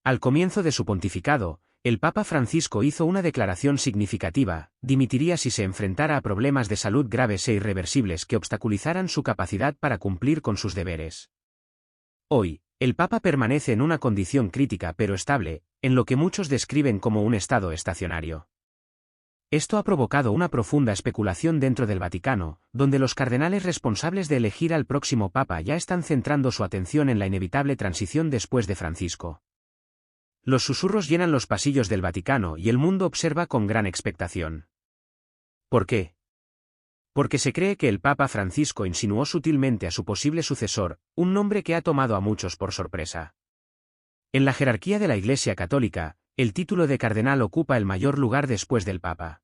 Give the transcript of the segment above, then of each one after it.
Al comienzo de su pontificado, el Papa Francisco hizo una declaración significativa: dimitiría si se enfrentara a problemas de salud graves e irreversibles que obstaculizaran su capacidad para cumplir con sus deberes. Hoy, el Papa permanece en una condición crítica pero estable, en lo que muchos describen como un estado estacionario. Esto ha provocado una profunda especulación dentro del Vaticano, donde los cardenales responsables de elegir al próximo Papa ya están centrando su atención en la inevitable transición después de Francisco. Los susurros llenan los pasillos del Vaticano y el mundo observa con gran expectación. ¿Por qué? Porque se cree que el Papa Francisco insinuó sutilmente a su posible sucesor, un nombre que ha tomado a muchos por sorpresa. En la jerarquía de la Iglesia Católica, el título de cardenal ocupa el mayor lugar después del Papa.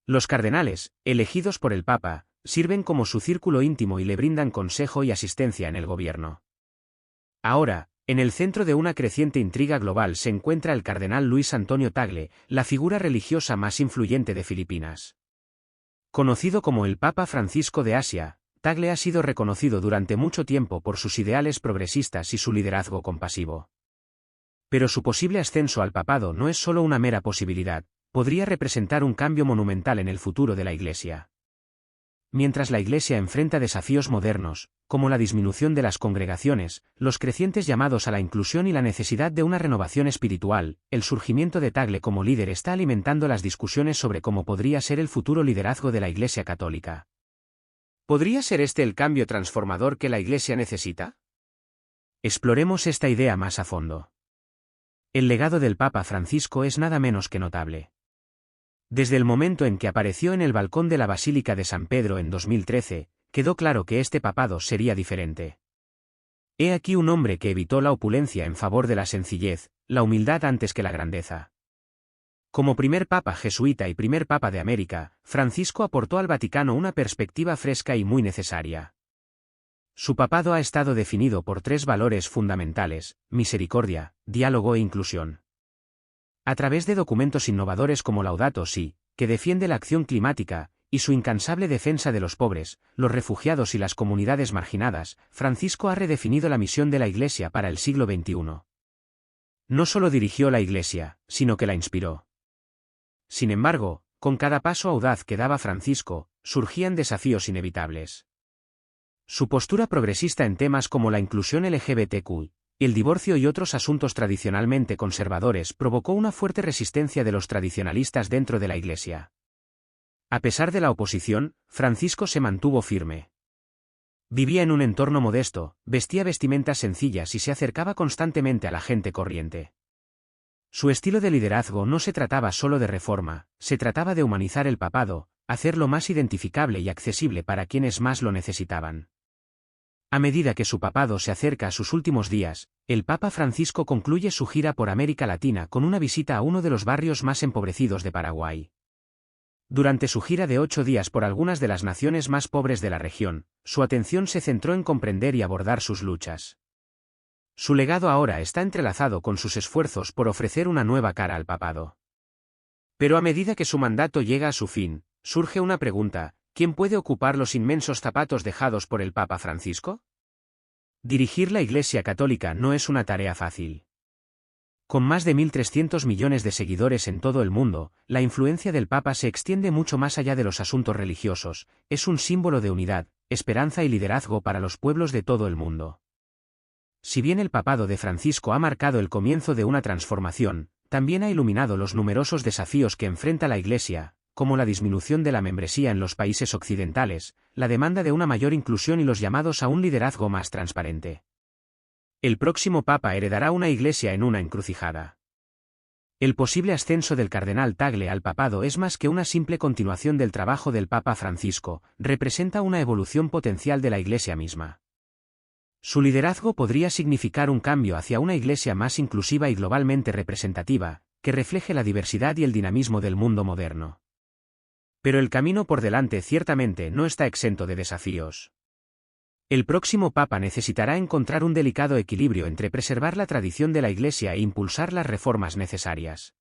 Los cardenales, elegidos por el Papa, sirven como su círculo íntimo y le brindan consejo y asistencia en el gobierno. Ahora, en el centro de una creciente intriga global se encuentra el cardenal Luis Antonio Tagle, la figura religiosa más influyente de Filipinas. Conocido como el Papa Francisco de Asia, Tagle ha sido reconocido durante mucho tiempo por sus ideales progresistas y su liderazgo compasivo. Pero su posible ascenso al papado no es solo una mera posibilidad, podría representar un cambio monumental en el futuro de la Iglesia. Mientras la Iglesia enfrenta desafíos modernos, como la disminución de las congregaciones, los crecientes llamados a la inclusión y la necesidad de una renovación espiritual, el surgimiento de Tagle como líder está alimentando las discusiones sobre cómo podría ser el futuro liderazgo de la Iglesia Católica. ¿Podría ser este el cambio transformador que la Iglesia necesita? Exploremos esta idea más a fondo. El legado del Papa Francisco es nada menos que notable. Desde el momento en que apareció en el balcón de la Basílica de San Pedro en 2013, quedó claro que este papado sería diferente. He aquí un hombre que evitó la opulencia en favor de la sencillez, la humildad antes que la grandeza. Como primer papa jesuita y primer papa de América, Francisco aportó al Vaticano una perspectiva fresca y muy necesaria. Su papado ha estado definido por tres valores fundamentales: misericordia, diálogo e inclusión. A través de documentos innovadores como Laudato Si, que defiende la acción climática, y su incansable defensa de los pobres, los refugiados y las comunidades marginadas, Francisco ha redefinido la misión de la Iglesia para el siglo XXI. No solo dirigió la Iglesia, sino que la inspiró. Sin embargo, con cada paso audaz que daba Francisco, surgían desafíos inevitables. Su postura progresista en temas como la inclusión LGBTQ, el divorcio y otros asuntos tradicionalmente conservadores provocó una fuerte resistencia de los tradicionalistas dentro de la Iglesia. A pesar de la oposición, Francisco se mantuvo firme. Vivía en un entorno modesto, vestía vestimentas sencillas y se acercaba constantemente a la gente corriente. Su estilo de liderazgo no se trataba solo de reforma, se trataba de humanizar el papado, hacerlo más identificable y accesible para quienes más lo necesitaban. A medida que su papado se acerca a sus últimos días, el Papa Francisco concluye su gira por América Latina con una visita a uno de los barrios más empobrecidos de Paraguay. Durante su gira de 8 días por algunas de las naciones más pobres de la región, su atención se centró en comprender y abordar sus luchas. Su legado ahora está entrelazado con sus esfuerzos por ofrecer una nueva cara al papado. Pero a medida que su mandato llega a su fin, surge una pregunta: ¿quién puede ocupar los inmensos zapatos dejados por el Papa Francisco? Dirigir la Iglesia Católica no es una tarea fácil. Con más de 1.300 millones de seguidores en todo el mundo, la influencia del Papa se extiende mucho más allá de los asuntos religiosos, es un símbolo de unidad, esperanza y liderazgo para los pueblos de todo el mundo. Si bien el papado de Francisco ha marcado el comienzo de una transformación, también ha iluminado los numerosos desafíos que enfrenta la Iglesia, como la disminución de la membresía en los países occidentales, la demanda de una mayor inclusión y los llamados a un liderazgo más transparente. El próximo Papa heredará una Iglesia en una encrucijada. El posible ascenso del cardenal Tagle al papado es más que una simple continuación del trabajo del Papa Francisco, representa una evolución potencial de la Iglesia misma. Su liderazgo podría significar un cambio hacia una Iglesia más inclusiva y globalmente representativa, que refleje la diversidad y el dinamismo del mundo moderno. Pero el camino por delante ciertamente no está exento de desafíos. El próximo Papa necesitará encontrar un delicado equilibrio entre preservar la tradición de la Iglesia e impulsar las reformas necesarias.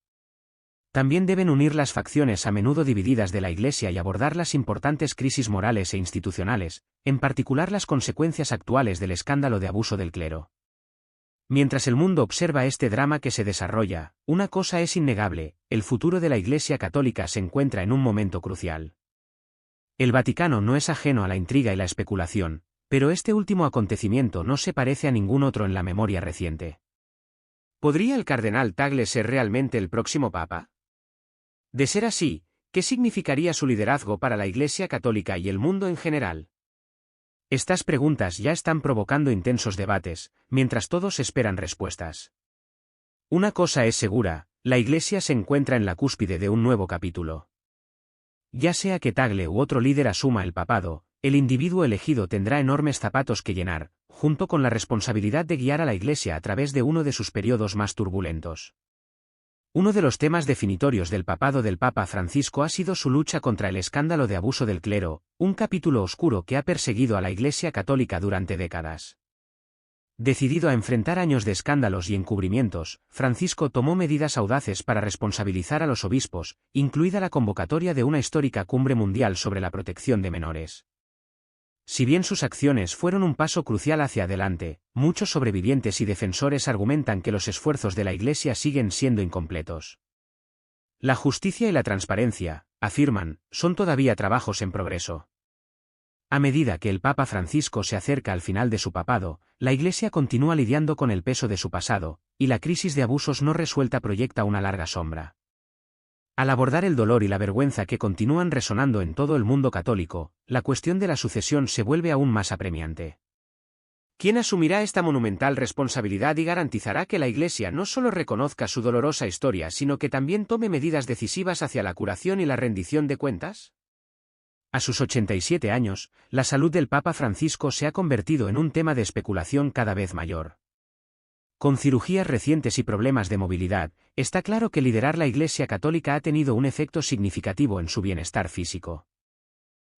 También deben unir las facciones a menudo divididas de la Iglesia y abordar las importantes crisis morales e institucionales, en particular las consecuencias actuales del escándalo de abuso del clero. Mientras el mundo observa este drama que se desarrolla, una cosa es innegable: el futuro de la Iglesia Católica se encuentra en un momento crucial. El Vaticano no es ajeno a la intriga y la especulación, pero este último acontecimiento no se parece a ningún otro en la memoria reciente. ¿Podría el cardenal Tagle ser realmente el próximo papa? De ser así, ¿qué significaría su liderazgo para la Iglesia Católica y el mundo en general? Estas preguntas ya están provocando intensos debates, mientras todos esperan respuestas. Una cosa es segura: la Iglesia se encuentra en la cúspide de un nuevo capítulo. Ya sea que Tagle u otro líder asuma el papado, el individuo elegido tendrá enormes zapatos que llenar, junto con la responsabilidad de guiar a la Iglesia a través de uno de sus periodos más turbulentos. Uno de los temas definitorios del papado del Papa Francisco ha sido su lucha contra el escándalo de abuso del clero, un capítulo oscuro que ha perseguido a la Iglesia Católica durante décadas. Decidido a enfrentar años de escándalos y encubrimientos, Francisco tomó medidas audaces para responsabilizar a los obispos, incluida la convocatoria de una histórica cumbre mundial sobre la protección de menores. Si bien sus acciones fueron un paso crucial hacia adelante, muchos sobrevivientes y defensores argumentan que los esfuerzos de la Iglesia siguen siendo incompletos. La justicia y la transparencia, afirman, son todavía trabajos en progreso. A medida que el Papa Francisco se acerca al final de su papado, la Iglesia continúa lidiando con el peso de su pasado, y la crisis de abusos no resuelta proyecta una larga sombra. Al abordar el dolor y la vergüenza que continúan resonando en todo el mundo católico, la cuestión de la sucesión se vuelve aún más apremiante. ¿Quién asumirá esta monumental responsabilidad y garantizará que la Iglesia no solo reconozca su dolorosa historia, sino que también tome medidas decisivas hacia la curación y la rendición de cuentas? A sus 87 años, la salud del Papa Francisco se ha convertido en un tema de especulación cada vez mayor. Con cirugías recientes y problemas de movilidad, está claro que liderar la Iglesia Católica ha tenido un efecto significativo en su bienestar físico.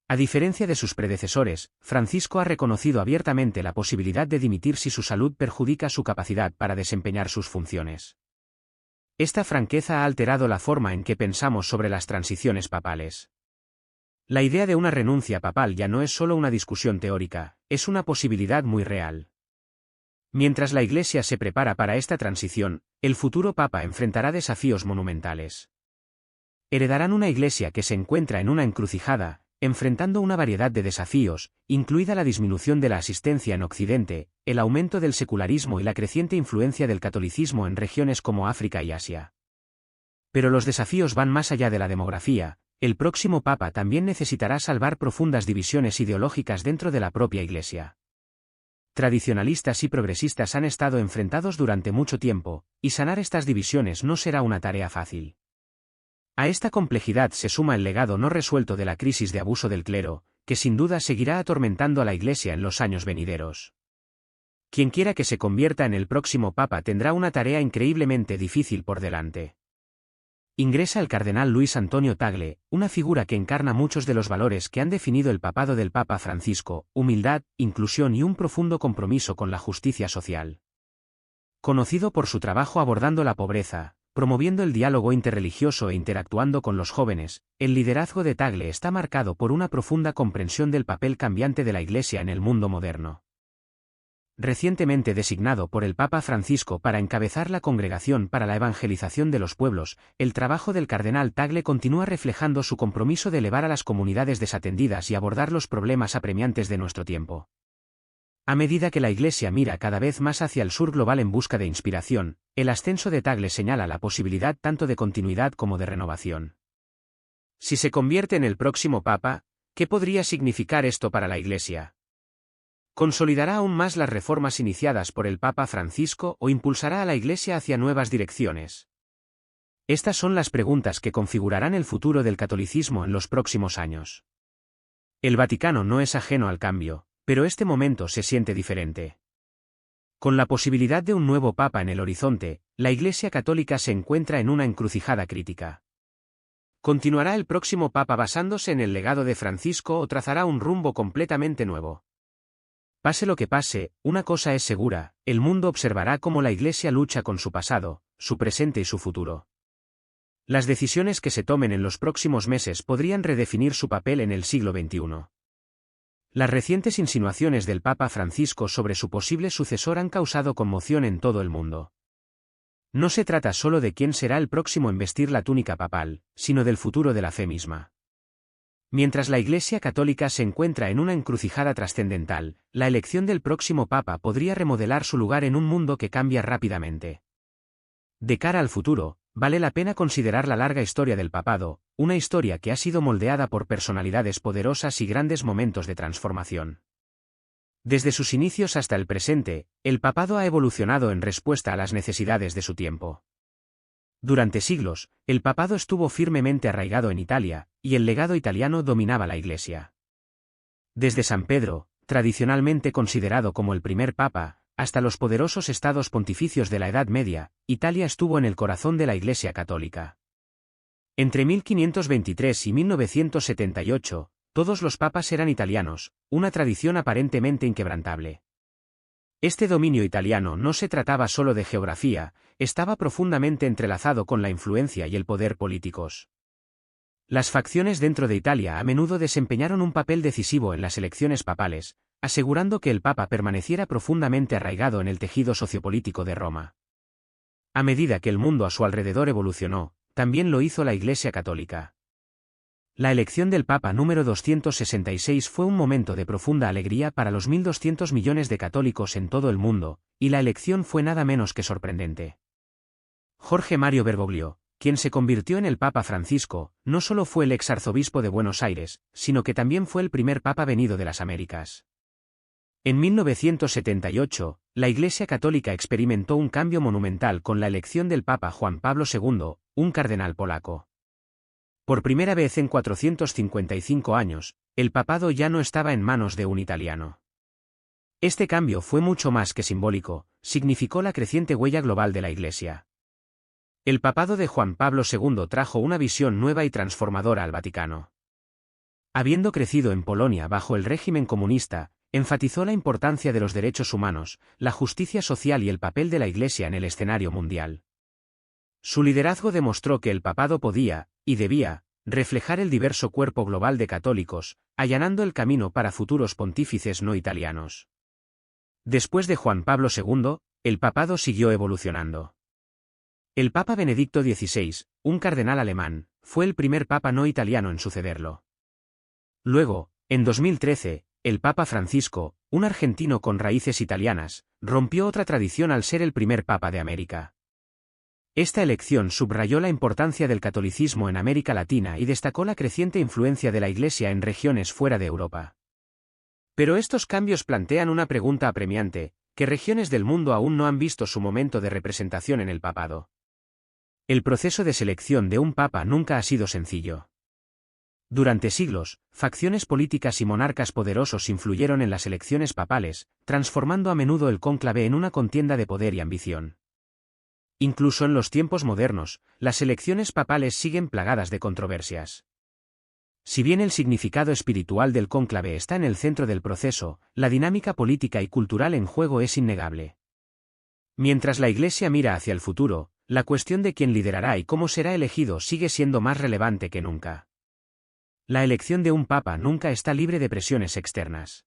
A diferencia de sus predecesores, Francisco ha reconocido abiertamente la posibilidad de dimitir si su salud perjudica su capacidad para desempeñar sus funciones. Esta franqueza ha alterado la forma en que pensamos sobre las transiciones papales. La idea de una renuncia papal ya no es solo una discusión teórica, es una posibilidad muy real. Mientras la Iglesia se prepara para esta transición, el futuro Papa enfrentará desafíos monumentales. Heredarán una Iglesia que se encuentra en una encrucijada, enfrentando una variedad de desafíos, incluida la disminución de la asistencia en Occidente, el aumento del secularismo y la creciente influencia del catolicismo en regiones como África y Asia. Pero los desafíos van más allá de la demografía. El próximo Papa también necesitará salvar profundas divisiones ideológicas dentro de la propia Iglesia. Tradicionalistas y progresistas han estado enfrentados durante mucho tiempo, y sanar estas divisiones no será una tarea fácil. A esta complejidad se suma el legado no resuelto de la crisis de abuso del clero, que sin duda seguirá atormentando a la Iglesia en los años venideros. Quienquiera que se convierta en el próximo Papa tendrá una tarea increíblemente difícil por delante. Ingresa el cardenal Luis Antonio Tagle, una figura que encarna muchos de los valores que han definido el papado del Papa Francisco: humildad, inclusión y un profundo compromiso con la justicia social. Conocido por su trabajo abordando la pobreza, promoviendo el diálogo interreligioso e interactuando con los jóvenes, el liderazgo de Tagle está marcado por una profunda comprensión del papel cambiante de la Iglesia en el mundo moderno. Recientemente designado por el Papa Francisco para encabezar la Congregación para la Evangelización de los Pueblos, el trabajo del cardenal Tagle continúa reflejando su compromiso de elevar a las comunidades desatendidas y abordar los problemas apremiantes de nuestro tiempo. A medida que la Iglesia mira cada vez más hacia el sur global en busca de inspiración, el ascenso de Tagle señala la posibilidad tanto de continuidad como de renovación. Si se convierte en el próximo Papa, ¿qué podría significar esto para la Iglesia? ¿Consolidará aún más las reformas iniciadas por el Papa Francisco o impulsará a la Iglesia hacia nuevas direcciones? Estas son las preguntas que configurarán el futuro del catolicismo en los próximos años. El Vaticano no es ajeno al cambio, pero este momento se siente diferente. Con la posibilidad de un nuevo Papa en el horizonte, la Iglesia Católica se encuentra en una encrucijada crítica. ¿Continuará el próximo Papa basándose en el legado de Francisco o trazará un rumbo completamente nuevo? Pase lo que pase, una cosa es segura: el mundo observará cómo la Iglesia lucha con su pasado, su presente y su futuro. Las decisiones que se tomen en los próximos meses podrían redefinir su papel en el siglo XXI. Las recientes insinuaciones del Papa Francisco sobre su posible sucesor han causado conmoción en todo el mundo. No se trata solo de quién será el próximo en vestir la túnica papal, sino del futuro de la fe misma. Mientras la Iglesia Católica se encuentra en una encrucijada trascendental, la elección del próximo Papa podría remodelar su lugar en un mundo que cambia rápidamente. De cara al futuro, vale la pena considerar la larga historia del papado, una historia que ha sido moldeada por personalidades poderosas y grandes momentos de transformación. Desde sus inicios hasta el presente, el papado ha evolucionado en respuesta a las necesidades de su tiempo. Durante siglos, el papado estuvo firmemente arraigado en Italia, y el legado italiano dominaba la Iglesia. Desde San Pedro, tradicionalmente considerado como el primer papa, hasta los poderosos estados pontificios de la Edad Media, Italia estuvo en el corazón de la Iglesia Católica. Entre 1523 y 1978, todos los papas eran italianos, una tradición aparentemente inquebrantable. Este dominio italiano no se trataba solo de geografía, estaba profundamente entrelazado con la influencia y el poder políticos. Las facciones dentro de Italia a menudo desempeñaron un papel decisivo en las elecciones papales, asegurando que el Papa permaneciera profundamente arraigado en el tejido sociopolítico de Roma. A medida que el mundo a su alrededor evolucionó, también lo hizo la Iglesia Católica. La elección del Papa número 266 fue un momento de profunda alegría para los 1.200 millones de católicos en todo el mundo, y la elección fue nada menos que sorprendente. Jorge Mario Bergoglio, quien se convirtió en el Papa Francisco, no solo fue el exarzobispo de Buenos Aires, sino que también fue el primer Papa venido de las Américas. En 1978, la Iglesia Católica experimentó un cambio monumental con la elección del Papa Juan Pablo II, un cardenal polaco. Por primera vez en 455 años, el papado ya no estaba en manos de un italiano. Este cambio fue mucho más que simbólico, significó la creciente huella global de la Iglesia. El papado de Juan Pablo II trajo una visión nueva y transformadora al Vaticano. Habiendo crecido en Polonia bajo el régimen comunista, enfatizó la importancia de los derechos humanos, la justicia social y el papel de la Iglesia en el escenario mundial. Su liderazgo demostró que el papado podía, y debía, reflejar el diverso cuerpo global de católicos, allanando el camino para futuros pontífices no italianos. Después de Juan Pablo II, el papado siguió evolucionando. El Papa Benedicto XVI, un cardenal alemán, fue el primer papa no italiano en sucederlo. Luego, en 2013, el Papa Francisco, un argentino con raíces italianas, rompió otra tradición al ser el primer papa de América. Esta elección subrayó la importancia del catolicismo en América Latina y destacó la creciente influencia de la Iglesia en regiones fuera de Europa. Pero estos cambios plantean una pregunta apremiante: ¿qué regiones del mundo aún no han visto su momento de representación en el papado? El proceso de selección de un papa nunca ha sido sencillo. Durante siglos, facciones políticas y monarcas poderosos influyeron en las elecciones papales, transformando a menudo el cónclave en una contienda de poder y ambición. Incluso en los tiempos modernos, las elecciones papales siguen plagadas de controversias. Si bien el significado espiritual del cónclave está en el centro del proceso, la dinámica política y cultural en juego es innegable. Mientras la Iglesia mira hacia el futuro, la cuestión de quién liderará y cómo será elegido sigue siendo más relevante que nunca. La elección de un papa nunca está libre de presiones externas.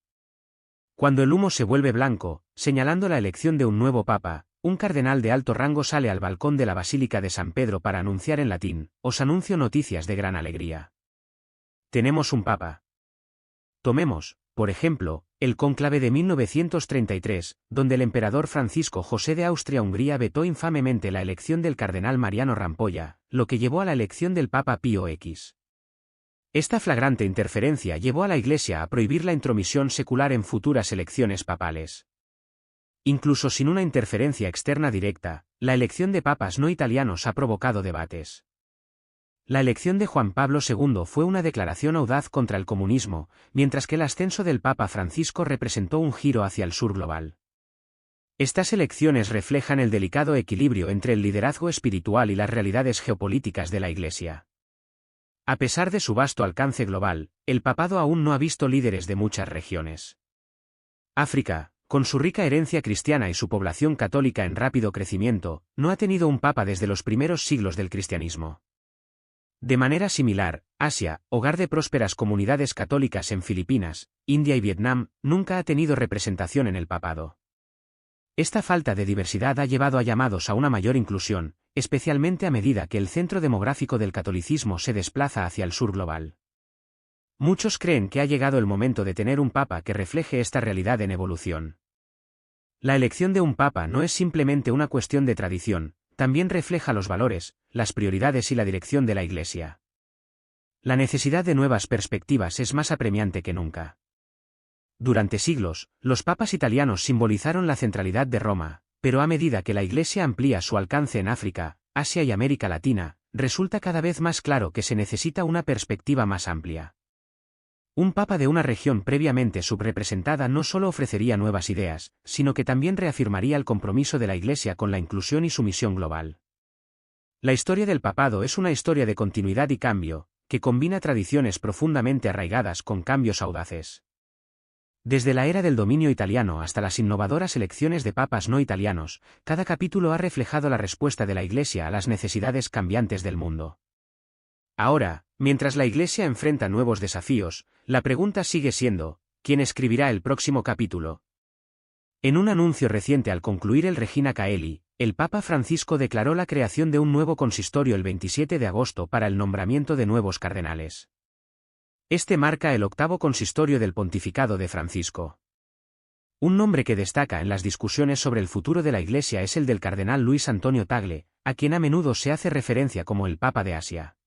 Cuando el humo se vuelve blanco, señalando la elección de un nuevo papa, un cardenal de alto rango sale al balcón de la Basílica de San Pedro para anunciar en latín: «Os anuncio noticias de gran alegría. Tenemos un papa». Tomemos, por ejemplo, el cónclave de 1933, donde el emperador Francisco José de Austria-Hungría vetó infamemente la elección del cardenal Mariano Rampolla, lo que llevó a la elección del Papa Pío X. Esta flagrante interferencia llevó a la Iglesia a prohibir la intromisión secular en futuras elecciones papales. Incluso sin una interferencia externa directa, la elección de papas no italianos ha provocado debates. La elección de Juan Pablo II fue una declaración audaz contra el comunismo, mientras que el ascenso del Papa Francisco representó un giro hacia el sur global. Estas elecciones reflejan el delicado equilibrio entre el liderazgo espiritual y las realidades geopolíticas de la Iglesia. A pesar de su vasto alcance global, el papado aún no ha visto líderes de muchas regiones. África, con su rica herencia cristiana y su población católica en rápido crecimiento, no ha tenido un papa desde los primeros siglos del cristianismo. De manera similar, Asia, hogar de prósperas comunidades católicas en Filipinas, India y Vietnam, nunca ha tenido representación en el papado. Esta falta de diversidad ha llevado a llamados a una mayor inclusión, especialmente a medida que el centro demográfico del catolicismo se desplaza hacia el sur global. Muchos creen que ha llegado el momento de tener un papa que refleje esta realidad en evolución. La elección de un papa no es simplemente una cuestión de tradición, también refleja los valores, las prioridades y la dirección de la Iglesia. La necesidad de nuevas perspectivas es más apremiante que nunca. Durante siglos, los papas italianos simbolizaron la centralidad de Roma, pero a medida que la Iglesia amplía su alcance en África, Asia y América Latina, resulta cada vez más claro que se necesita una perspectiva más amplia. Un papa de una región previamente subrepresentada no solo ofrecería nuevas ideas, sino que también reafirmaría el compromiso de la Iglesia con la inclusión y su misión global. La historia del papado es una historia de continuidad y cambio, que combina tradiciones profundamente arraigadas con cambios audaces. Desde la era del dominio italiano hasta las innovadoras elecciones de papas no italianos, cada capítulo ha reflejado la respuesta de la Iglesia a las necesidades cambiantes del mundo. Ahora, mientras la Iglesia enfrenta nuevos desafíos, la pregunta sigue siendo, ¿quién escribirá el próximo capítulo? En un anuncio reciente al concluir el Regina Caeli, el Papa Francisco declaró la creación de un nuevo consistorio el 27 de agosto para el nombramiento de nuevos cardenales. Este marca el 8º consistorio del pontificado de Francisco. Un nombre que destaca en las discusiones sobre el futuro de la Iglesia es el del cardenal Luis Antonio Tagle, a quien a menudo se hace referencia como el Papa de Asia.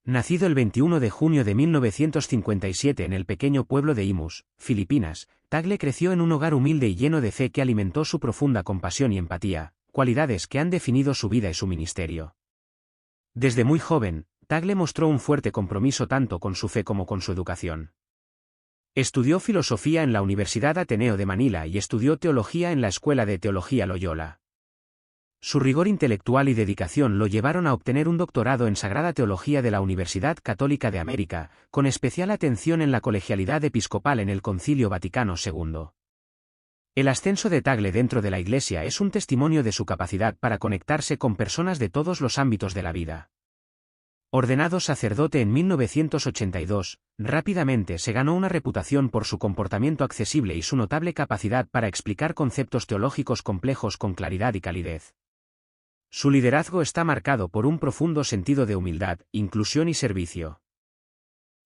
Nacido el 21 de junio de 1957 en el pequeño pueblo de Imus, Filipinas, Tagle creció en un hogar humilde y lleno de fe que alimentó su profunda compasión y empatía, cualidades que han definido su vida y su ministerio. Desde muy joven, Tagle mostró un fuerte compromiso tanto con su fe como con su educación. Estudió filosofía en la Universidad Ateneo de Manila y estudió teología en la Escuela de Teología Loyola. Su rigor intelectual y dedicación lo llevaron a obtener un doctorado en Sagrada Teología de la Universidad Católica de América, con especial atención en la colegialidad episcopal en el Concilio Vaticano II. El ascenso de Tagle dentro de la Iglesia es un testimonio de su capacidad para conectarse con personas de todos los ámbitos de la vida. Ordenado sacerdote en 1982, rápidamente se ganó una reputación por su comportamiento accesible y su notable capacidad para explicar conceptos teológicos complejos con claridad y calidez. Su liderazgo está marcado por un profundo sentido de humildad, inclusión y servicio.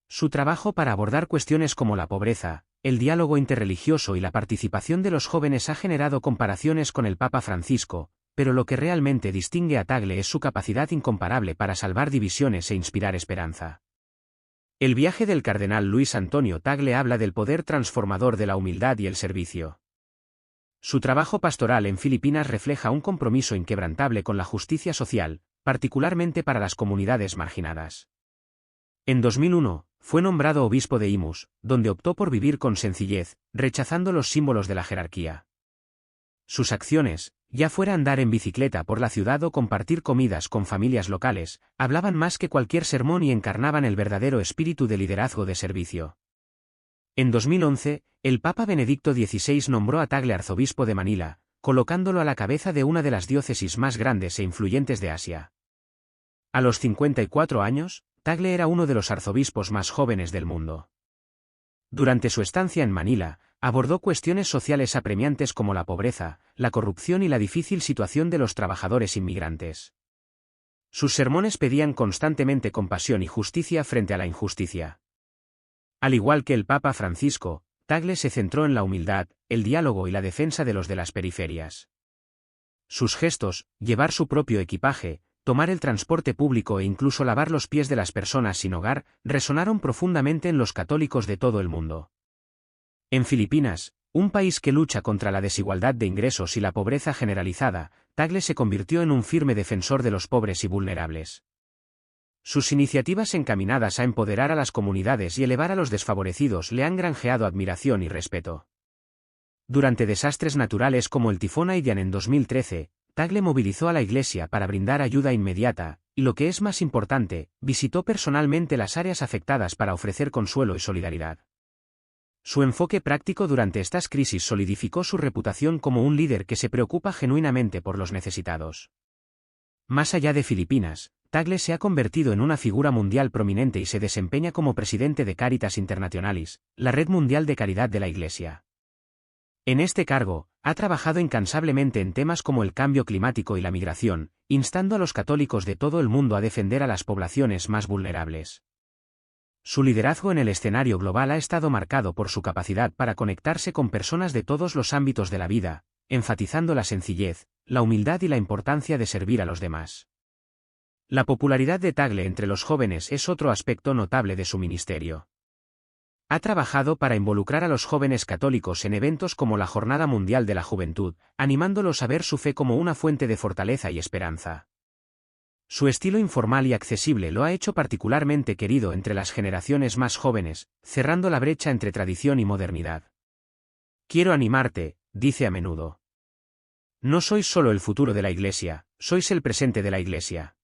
Su trabajo para abordar cuestiones como la pobreza, el diálogo interreligioso y la participación de los jóvenes ha generado comparaciones con el Papa Francisco, pero lo que realmente distingue a Tagle es su capacidad incomparable para salvar divisiones e inspirar esperanza. El viaje del cardenal Luis Antonio Tagle habla del poder transformador de la humildad y el servicio. Su trabajo pastoral en Filipinas refleja un compromiso inquebrantable con la justicia social, particularmente para las comunidades marginadas. En 2001, fue nombrado obispo de Imus, donde optó por vivir con sencillez, rechazando los símbolos de la jerarquía. Sus acciones, ya fuera andar en bicicleta por la ciudad o compartir comidas con familias locales, hablaban más que cualquier sermón y encarnaban el verdadero espíritu de liderazgo de servicio. En 2011, el Papa Benedicto XVI nombró a Tagle arzobispo de Manila, colocándolo a la cabeza de una de las diócesis más grandes e influyentes de Asia. A los 54 años, Tagle era uno de los arzobispos más jóvenes del mundo. Durante su estancia en Manila, abordó cuestiones sociales apremiantes como la pobreza, la corrupción y la difícil situación de los trabajadores inmigrantes. Sus sermones pedían constantemente compasión y justicia frente a la injusticia. Al igual que el Papa Francisco, Tagle se centró en la humildad, el diálogo y la defensa de los de las periferias. Sus gestos, llevar su propio equipaje, tomar el transporte público e incluso lavar los pies de las personas sin hogar, resonaron profundamente en los católicos de todo el mundo. En Filipinas, un país que lucha contra la desigualdad de ingresos y la pobreza generalizada, Tagle se convirtió en un firme defensor de los pobres y vulnerables. Sus iniciativas encaminadas a empoderar a las comunidades y elevar a los desfavorecidos le han granjeado admiración y respeto. Durante desastres naturales como el tifón Haiyan en 2013, Tagle movilizó a la Iglesia para brindar ayuda inmediata, y lo que es más importante, visitó personalmente las áreas afectadas para ofrecer consuelo y solidaridad. Su enfoque práctico durante estas crisis solidificó su reputación como un líder que se preocupa genuinamente por los necesitados. Más allá de Filipinas, Tagle se ha convertido en una figura mundial prominente y se desempeña como presidente de Caritas Internationalis, la red mundial de caridad de la Iglesia. En este cargo, ha trabajado incansablemente en temas como el cambio climático y la migración, instando a los católicos de todo el mundo a defender a las poblaciones más vulnerables. Su liderazgo en el escenario global ha estado marcado por su capacidad para conectarse con personas de todos los ámbitos de la vida, enfatizando la sencillez, la humildad y la importancia de servir a los demás. La popularidad de Tagle entre los jóvenes es otro aspecto notable de su ministerio. Ha trabajado para involucrar a los jóvenes católicos en eventos como la Jornada Mundial de la Juventud, animándolos a ver su fe como una fuente de fortaleza y esperanza. Su estilo informal y accesible lo ha hecho particularmente querido entre las generaciones más jóvenes, cerrando la brecha entre tradición y modernidad. Quiero animarte, dice a menudo. No sois solo el futuro de la Iglesia, sois el presente de la Iglesia.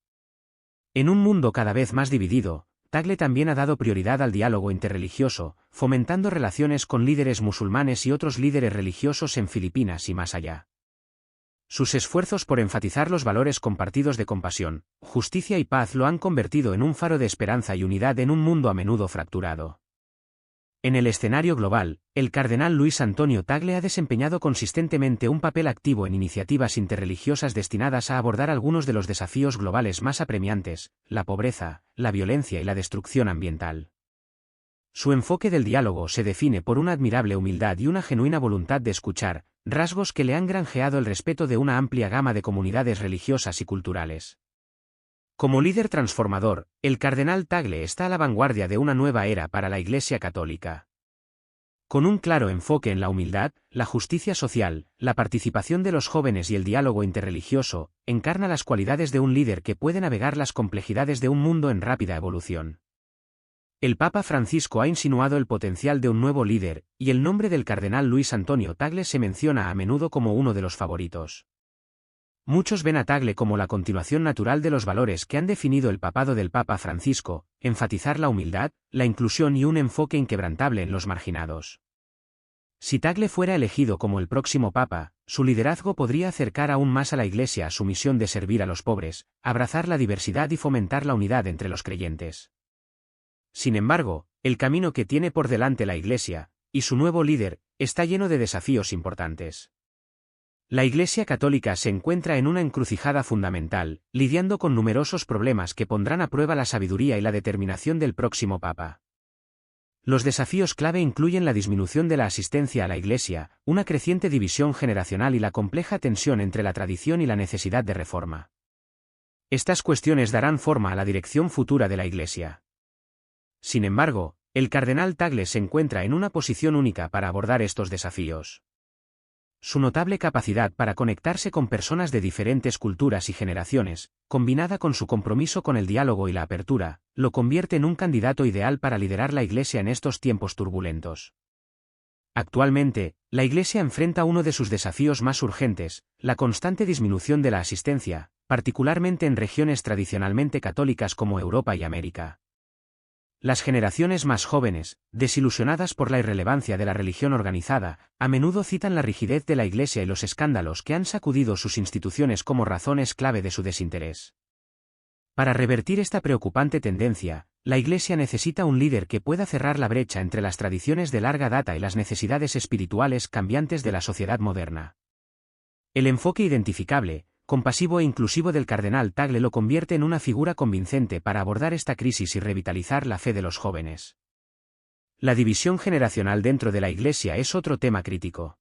En un mundo cada vez más dividido, Tagle también ha dado prioridad al diálogo interreligioso, fomentando relaciones con líderes musulmanes y otros líderes religiosos en Filipinas y más allá. Sus esfuerzos por enfatizar los valores compartidos de compasión, justicia y paz lo han convertido en un faro de esperanza y unidad en un mundo a menudo fracturado. En el escenario global, el cardenal Luis Antonio Tagle ha desempeñado consistentemente un papel activo en iniciativas interreligiosas destinadas a abordar algunos de los desafíos globales más apremiantes, la pobreza, la violencia y la destrucción ambiental. Su enfoque del diálogo se define por una admirable humildad y una genuina voluntad de escuchar, rasgos que le han granjeado el respeto de una amplia gama de comunidades religiosas y culturales. Como líder transformador, el cardenal Tagle está a la vanguardia de una nueva era para la Iglesia Católica. Con un claro enfoque en la humildad, la justicia social, la participación de los jóvenes y el diálogo interreligioso, encarna las cualidades de un líder que puede navegar las complejidades de un mundo en rápida evolución. El Papa Francisco ha insinuado el potencial de un nuevo líder, y el nombre del cardenal Luis Antonio Tagle se menciona a menudo como uno de los favoritos. Muchos ven a Tagle como la continuación natural de los valores que han definido el papado del Papa Francisco, enfatizar la humildad, la inclusión y un enfoque inquebrantable en los marginados. Si Tagle fuera elegido como el próximo Papa, su liderazgo podría acercar aún más a la Iglesia a su misión de servir a los pobres, abrazar la diversidad y fomentar la unidad entre los creyentes. Sin embargo, el camino que tiene por delante la Iglesia, y su nuevo líder, está lleno de desafíos importantes. La Iglesia Católica se encuentra en una encrucijada fundamental, lidiando con numerosos problemas que pondrán a prueba la sabiduría y la determinación del próximo Papa. Los desafíos clave incluyen la disminución de la asistencia a la Iglesia, una creciente división generacional y la compleja tensión entre la tradición y la necesidad de reforma. Estas cuestiones darán forma a la dirección futura de la Iglesia. Sin embargo, el cardenal Tagle se encuentra en una posición única para abordar estos desafíos. Su notable capacidad para conectarse con personas de diferentes culturas y generaciones, combinada con su compromiso con el diálogo y la apertura, lo convierte en un candidato ideal para liderar la Iglesia en estos tiempos turbulentos. Actualmente, la Iglesia enfrenta uno de sus desafíos más urgentes, la constante disminución de la asistencia, particularmente en regiones tradicionalmente católicas como Europa y América. Las generaciones más jóvenes, desilusionadas por la irrelevancia de la religión organizada, a menudo citan la rigidez de la Iglesia y los escándalos que han sacudido sus instituciones como razones clave de su desinterés. Para revertir esta preocupante tendencia, la Iglesia necesita un líder que pueda cerrar la brecha entre las tradiciones de larga data y las necesidades espirituales cambiantes de la sociedad moderna. El enfoque identificable, compasivo e inclusivo del cardenal Tagle lo convierte en una figura convincente para abordar esta crisis y revitalizar la fe de los jóvenes. La división generacional dentro de la Iglesia es otro tema crítico.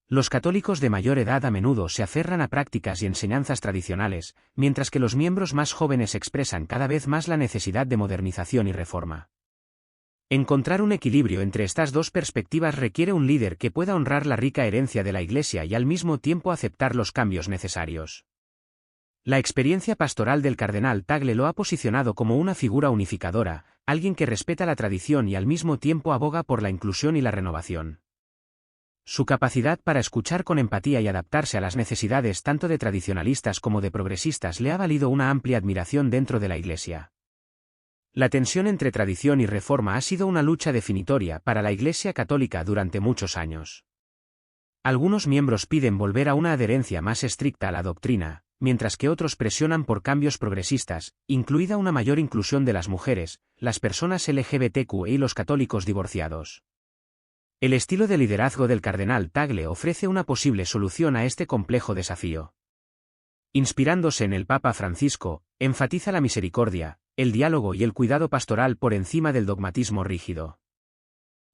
Los católicos de mayor edad a menudo se aferran a prácticas y enseñanzas tradicionales, mientras que los miembros más jóvenes expresan cada vez más la necesidad de modernización y reforma. Encontrar un equilibrio entre estas dos perspectivas requiere un líder que pueda honrar la rica herencia de la Iglesia y al mismo tiempo aceptar los cambios necesarios. La experiencia pastoral del cardenal Tagle lo ha posicionado como una figura unificadora, alguien que respeta la tradición y al mismo tiempo aboga por la inclusión y la renovación. Su capacidad para escuchar con empatía y adaptarse a las necesidades tanto de tradicionalistas como de progresistas le ha valido una amplia admiración dentro de la Iglesia. La tensión entre tradición y reforma ha sido una lucha definitoria para la Iglesia Católica durante muchos años. Algunos miembros piden volver a una adherencia más estricta a la doctrina, mientras que otros presionan por cambios progresistas, incluida una mayor inclusión de las mujeres, las personas LGBTQ y los católicos divorciados. El estilo de liderazgo del cardenal Tagle ofrece una posible solución a este complejo desafío. Inspirándose en el Papa Francisco, enfatiza la misericordia, el diálogo y el cuidado pastoral por encima del dogmatismo rígido.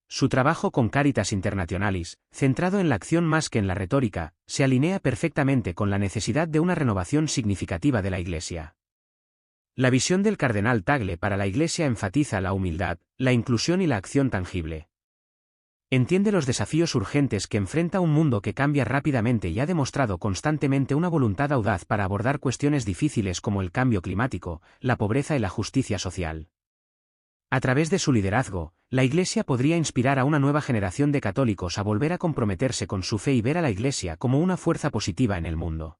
Su trabajo con Caritas Internationalis, centrado en la acción más que en la retórica, se alinea perfectamente con la necesidad de una renovación significativa de la Iglesia. La visión del cardenal Tagle para la Iglesia enfatiza la humildad, la inclusión y la acción tangible. Entiende los desafíos urgentes que enfrenta un mundo que cambia rápidamente y ha demostrado constantemente una voluntad audaz para abordar cuestiones difíciles como el cambio climático, la pobreza y la justicia social. A través de su liderazgo, la Iglesia podría inspirar a una nueva generación de católicos a volver a comprometerse con su fe y ver a la Iglesia como una fuerza positiva en el mundo.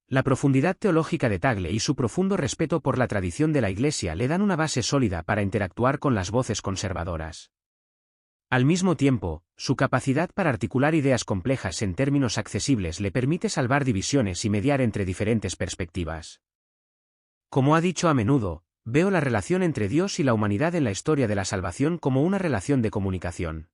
La profundidad teológica de Tagle y su profundo respeto por la tradición de la Iglesia le dan una base sólida para interactuar con las voces conservadoras. Al mismo tiempo, su capacidad para articular ideas complejas en términos accesibles le permite salvar divisiones y mediar entre diferentes perspectivas. Como ha dicho a menudo, veo la relación entre Dios y la humanidad en la historia de la salvación como una relación de comunicación.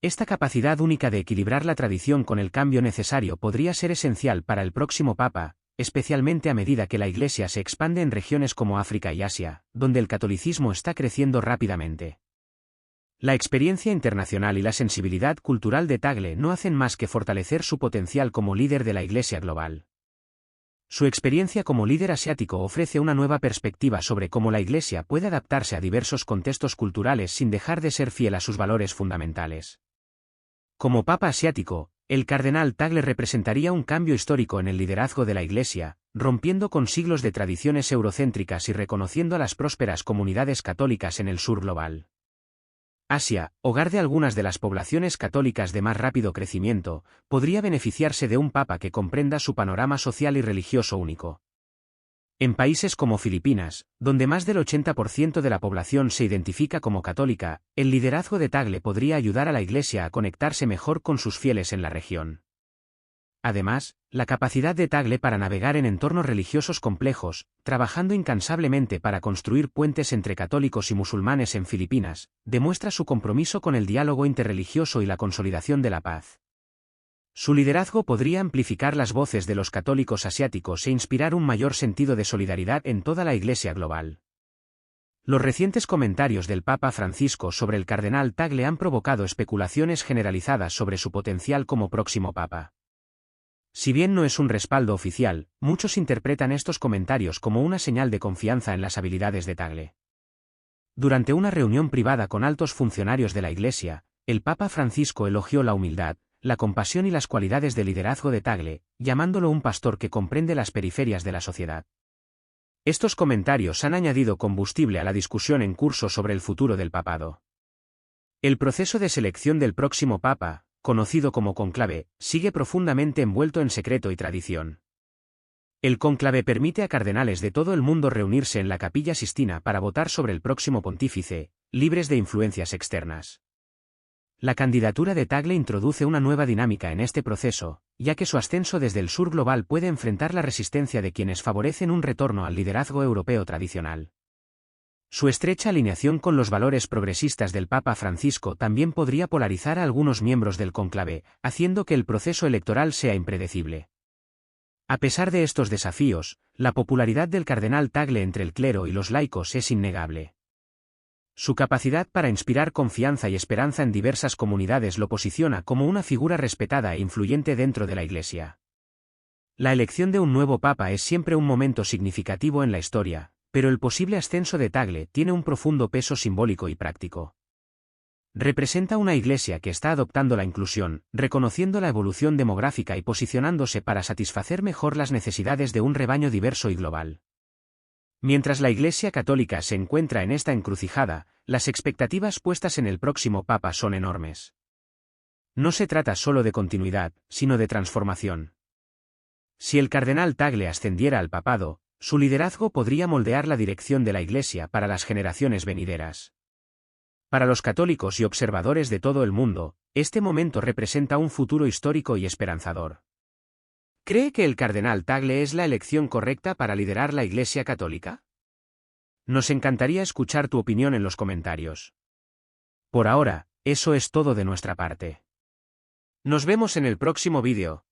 Esta capacidad única de equilibrar la tradición con el cambio necesario podría ser esencial para el próximo Papa, especialmente a medida que la Iglesia se expande en regiones como África y Asia, donde el catolicismo está creciendo rápidamente. La experiencia internacional y la sensibilidad cultural de Tagle no hacen más que fortalecer su potencial como líder de la Iglesia global. Su experiencia como líder asiático ofrece una nueva perspectiva sobre cómo la Iglesia puede adaptarse a diversos contextos culturales sin dejar de ser fiel a sus valores fundamentales. Como Papa asiático, el cardenal Tagle representaría un cambio histórico en el liderazgo de la Iglesia, rompiendo con siglos de tradiciones eurocéntricas y reconociendo a las prósperas comunidades católicas en el sur global. Asia, hogar de algunas de las poblaciones católicas de más rápido crecimiento, podría beneficiarse de un papa que comprenda su panorama social y religioso único. En países como Filipinas, donde más del 80% de la población se identifica como católica, el liderazgo de Tagle podría ayudar a la Iglesia a conectarse mejor con sus fieles en la región. Además, la capacidad de Tagle para navegar en entornos religiosos complejos, trabajando incansablemente para construir puentes entre católicos y musulmanes en Filipinas, demuestra su compromiso con el diálogo interreligioso y la consolidación de la paz. Su liderazgo podría amplificar las voces de los católicos asiáticos e inspirar un mayor sentido de solidaridad en toda la Iglesia global. Los recientes comentarios del Papa Francisco sobre el cardenal Tagle han provocado especulaciones generalizadas sobre su potencial como próximo papa. Si bien no es un respaldo oficial, muchos interpretan estos comentarios como una señal de confianza en las habilidades de Tagle. Durante una reunión privada con altos funcionarios de la Iglesia, el Papa Francisco elogió la humildad, la compasión y las cualidades de liderazgo de Tagle, llamándolo un pastor que comprende las periferias de la sociedad. Estos comentarios han añadido combustible a la discusión en curso sobre el futuro del papado. El proceso de selección del próximo papa, conocido como cónclave, sigue profundamente envuelto en secreto y tradición. El cónclave permite a cardenales de todo el mundo reunirse en la Capilla Sistina para votar sobre el próximo pontífice, libres de influencias externas. La candidatura de Tagle introduce una nueva dinámica en este proceso, ya que su ascenso desde el sur global puede enfrentar la resistencia de quienes favorecen un retorno al liderazgo europeo tradicional. Su estrecha alineación con los valores progresistas del Papa Francisco también podría polarizar a algunos miembros del cónclave, haciendo que el proceso electoral sea impredecible. A pesar de estos desafíos, la popularidad del cardenal Tagle entre el clero y los laicos es innegable. Su capacidad para inspirar confianza y esperanza en diversas comunidades lo posiciona como una figura respetada e influyente dentro de la Iglesia. La elección de un nuevo papa es siempre un momento significativo en la historia, pero el posible ascenso de Tagle tiene un profundo peso simbólico y práctico. Representa una Iglesia que está adoptando la inclusión, reconociendo la evolución demográfica y posicionándose para satisfacer mejor las necesidades de un rebaño diverso y global. Mientras la Iglesia católica se encuentra en esta encrucijada, las expectativas puestas en el próximo papa son enormes. No se trata solo de continuidad, sino de transformación. Si el cardenal Tagle ascendiera al papado, su liderazgo podría moldear la dirección de la Iglesia para las generaciones venideras. Para los católicos y observadores de todo el mundo, este momento representa un futuro histórico y esperanzador. ¿Cree que el cardenal Tagle es la elección correcta para liderar la Iglesia Católica? Nos encantaría escuchar tu opinión en los comentarios. Por ahora, eso es todo de nuestra parte. Nos vemos en el próximo vídeo.